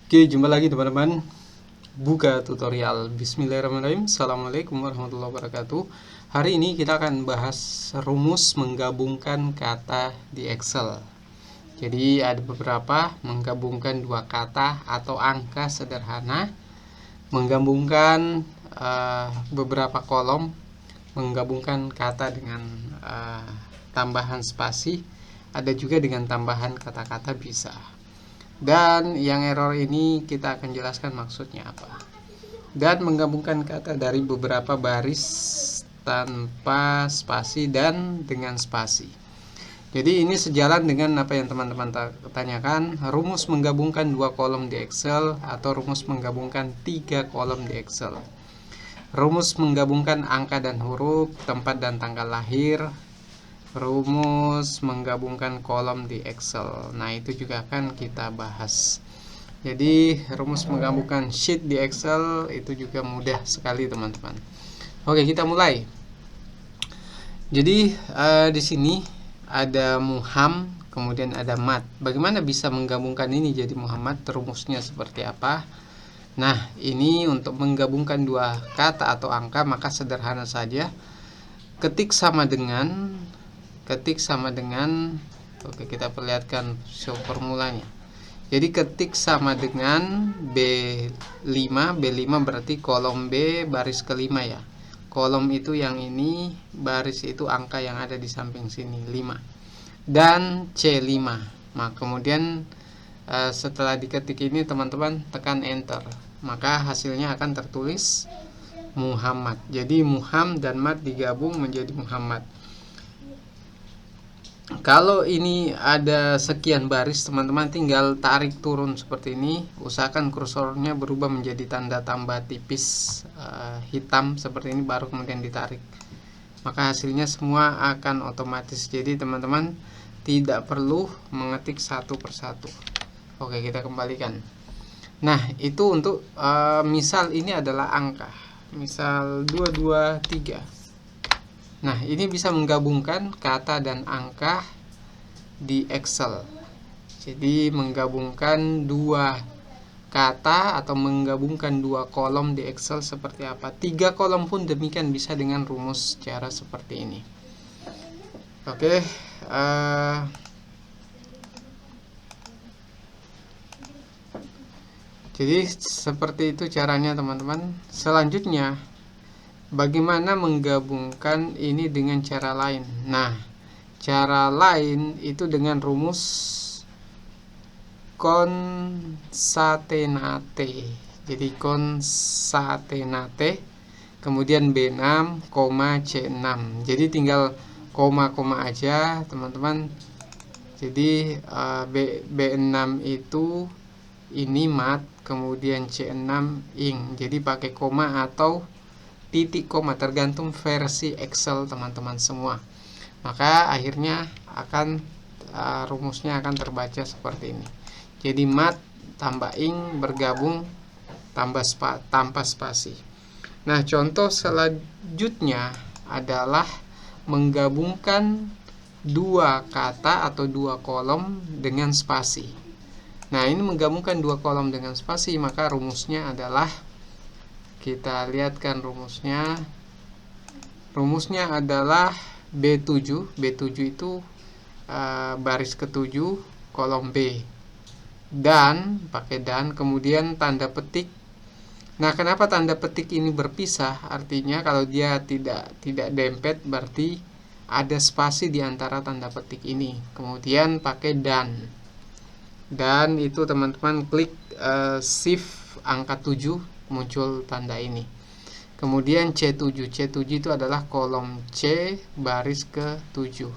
Oke, jumpa lagi teman-teman. Buka tutorial. Bismillahirrahmanirrahim. Assalamualaikum warahmatullahi wabarakatuh. Hari ini kita akan bahas rumus menggabungkan kata di Excel. Jadi ada beberapa menggabungkan dua kata atau angka sederhana, menggabungkan beberapa kolom, menggabungkan kata dengan tambahan spasi, ada juga dengan tambahan kata-kata bisa. Dan yang error ini kita akan jelaskan maksudnya apa. Dan menggabungkan kata dari beberapa baris tanpa spasi dan dengan spasi. Jadi ini sejalan dengan apa yang teman-teman tanyakan, rumus menggabungkan dua kolom di Excel atau rumus menggabungkan tiga kolom di Excel. Rumus menggabungkan angka dan huruf, tempat dan tanggal lahir, rumus menggabungkan kolom di Excel. Nah, itu juga akan kita bahas. Jadi, rumus menggabungkan sheet di Excel itu juga mudah sekali, teman-teman. Oke, kita mulai. Jadi, di sini ada Muhammad, kemudian ada Mat. Bagaimana bisa menggabungkan ini jadi Muhammad? Rumusnya seperti apa? Nah, ini untuk menggabungkan dua kata atau angka maka sederhana saja. Ketik sama dengan oke, kita perlihatkan show formulanya. Jadi ketik sama dengan B5 berarti kolom B baris kelima ya. Kolom itu yang ini, baris itu angka yang ada di samping sini 5. Dan C5. Nah, kemudian setelah diketik ini teman-teman tekan enter, maka hasilnya akan tertulis Muhammad. Jadi Muhammad dan Mat digabung menjadi Muhammad. Kalau ini ada sekian baris, teman-teman tinggal tarik turun seperti ini. Usahakan kursornya berubah menjadi tanda tambah tipis hitam seperti ini, baru kemudian ditarik. Maka hasilnya semua akan otomatis. Jadi teman-teman tidak perlu mengetik satu persatu. Oke, kita kembalikan. Nah, itu untuk misal ini adalah angka. Misal 223. Nah, ini bisa menggabungkan kata dan angka di Excel. Jadi menggabungkan dua kata atau menggabungkan dua kolom di Excel seperti apa. 3 kolom pun demikian bisa dengan rumus cara seperti ini. Oke, jadi seperti itu caranya teman-teman. Selanjutnya, bagaimana menggabungkan ini dengan cara lain? Nah, cara lain itu dengan rumus concatenate. Jadi concatenate, kemudian B6, C6. Jadi tinggal koma-koma aja, teman-teman. Jadi B6 itu ini mat, kemudian C6 ing. Jadi pakai koma atau titik koma, tergantung versi Excel teman-teman semua. Maka akhirnya akan rumusnya akan terbaca seperti ini. Jadi mat tambah ing bergabung tanpa spasi. Nah, contoh selanjutnya adalah menggabungkan dua kata atau dua kolom dengan spasi. Nah, ini menggabungkan dua kolom dengan spasi, maka rumusnya adalah, kita lihatkan rumusnya. Rumusnya adalah B7. B7 itu baris ke-7 kolom B. Dan pakai dan, kemudian tanda petik. Nah, kenapa tanda petik ini berpisah? Artinya kalau dia tidak dempet berarti ada spasi di antara tanda petik ini. Kemudian pakai dan. Dan itu teman-teman klik shift angka 7, muncul tanda ini. Kemudian C7 itu adalah kolom C baris ke-7.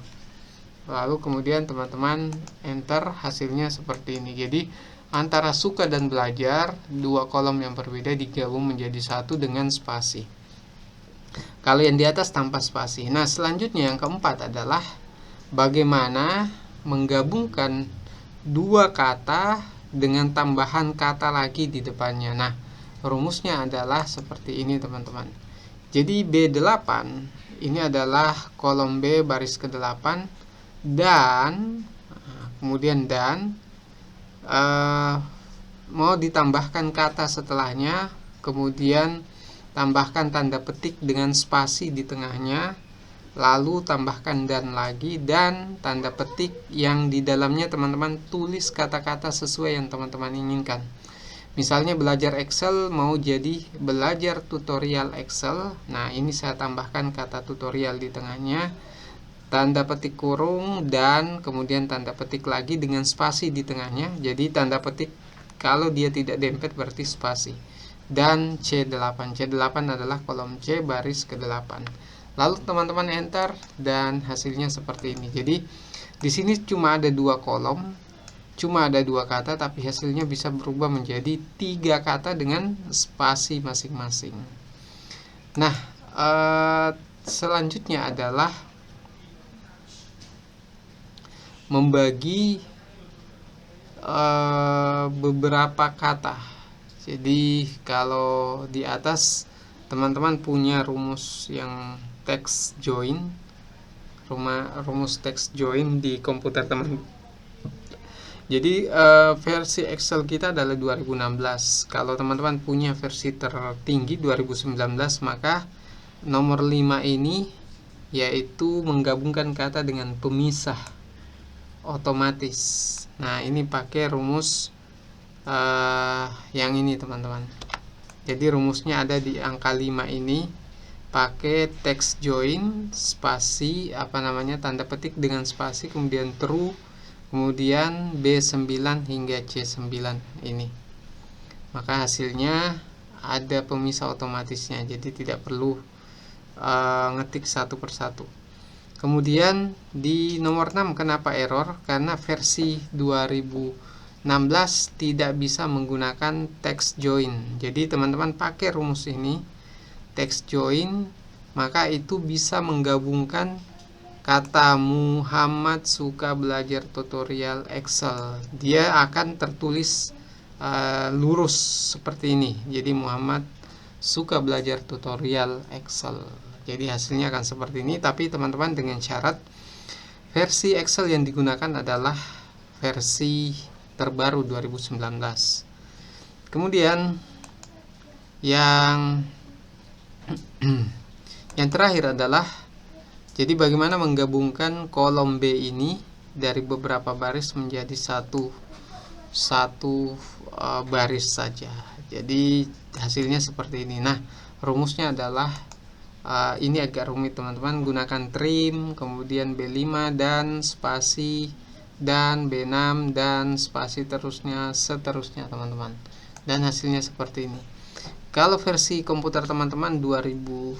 Lalu kemudian teman-teman enter, hasilnya seperti ini. Jadi antara suka dan belajar, dua kolom yang berbeda digabung menjadi satu dengan spasi. Kalau yang di atas tanpa spasi. Nah, selanjutnya yang keempat adalah bagaimana menggabungkan dua kata dengan tambahan kata lagi di depannya. Nah, rumusnya adalah seperti ini teman-teman. Jadi B8 ini adalah kolom B baris ke-8 dan kemudian dan mau ditambahkan kata setelahnya, kemudian tambahkan tanda petik dengan spasi di tengahnya, lalu tambahkan dan lagi, dan tanda petik yang di dalamnya teman-teman tulis kata-kata sesuai yang teman-teman inginkan. Misalnya belajar Excel mau jadi belajar tutorial Excel. Nah, ini saya tambahkan kata tutorial di tengahnya, tanda petik kurung, dan kemudian tanda petik lagi dengan spasi di tengahnya. Jadi tanda petik kalau dia tidak dempet berarti spasi. Dan C8. C8 adalah kolom C baris ke-8. Lalu teman-teman enter dan hasilnya seperti ini. Jadi di sini cuma ada 2 kolom, cuma ada 2 kata, tapi hasilnya bisa berubah menjadi 3 kata dengan spasi masing-masing. Nah, selanjutnya adalah membagi beberapa kata. Jadi kalau di atas teman-teman punya rumus yang text join, rumus text join di komputer teman. Jadi versi Excel kita adalah 2016. Kalau teman-teman punya versi tertinggi 2019, maka nomor 5 ini yaitu menggabungkan kata dengan pemisah otomatis. Nah, ini pakai rumus yang ini teman-teman. Jadi rumusnya ada di angka 5 ini, pakai text join spasi tanda petik dengan spasi, kemudian true, kemudian B9 hingga C9 ini. Maka hasilnya ada pemisah otomatisnya, jadi tidak perlu ngetik satu persatu. Kemudian di nomor 6 kenapa error? Karena versi 2016 tidak bisa menggunakan text join. Jadi teman-teman pakai rumus ini, text join, maka itu bisa menggabungkan kata Muhammad suka belajar tutorial Excel. Dia akan tertulis lurus seperti ini. Jadi Muhammad suka belajar tutorial Excel. Jadi hasilnya akan seperti ini, tapi teman-teman dengan syarat versi Excel yang digunakan adalah versi terbaru 2019. Kemudian yang terakhir adalah jadi bagaimana menggabungkan kolom B ini dari beberapa baris menjadi satu baris saja. Jadi hasilnya seperti ini. Nah, rumusnya adalah ini agak rumit teman-teman, gunakan trim, kemudian B5 dan spasi, dan B6 dan spasi seterusnya teman-teman. Dan hasilnya seperti ini. Kalau versi komputer teman-teman 2019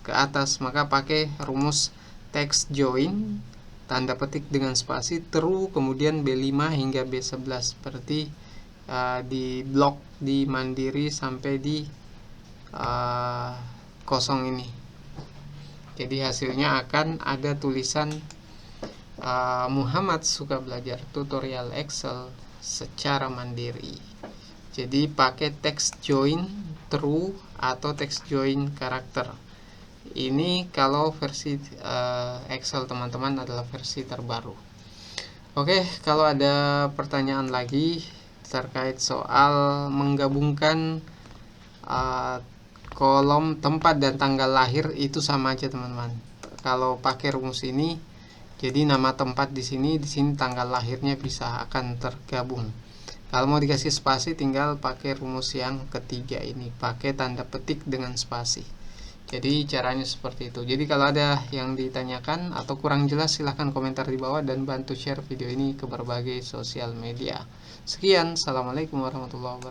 ke atas, maka pakai rumus text join, tanda petik dengan spasi, true, kemudian B5 hingga B11 seperti di blok di Mandiri sampai di kosong ini. Jadi hasilnya akan ada tulisan Muhammad suka belajar tutorial Excel secara mandiri. Jadi pakai text join true atau text join karakter. Ini kalau versi Excel teman-teman adalah versi terbaru. Oke, kalau ada pertanyaan lagi terkait soal menggabungkan kolom tempat dan tanggal lahir, itu sama aja teman-teman. Kalau pakai rumus ini, jadi nama tempat di sini tanggal lahirnya bisa akan tergabung. Kalau mau dikasih spasi, tinggal pakai rumus yang ketiga ini, pakai tanda petik dengan spasi. Jadi caranya seperti itu. Jadi kalau ada yang ditanyakan atau kurang jelas, silahkan komentar di bawah dan bantu share video ini ke berbagai sosial media. Sekian, assalamualaikum warahmatullahi wabarakatuh.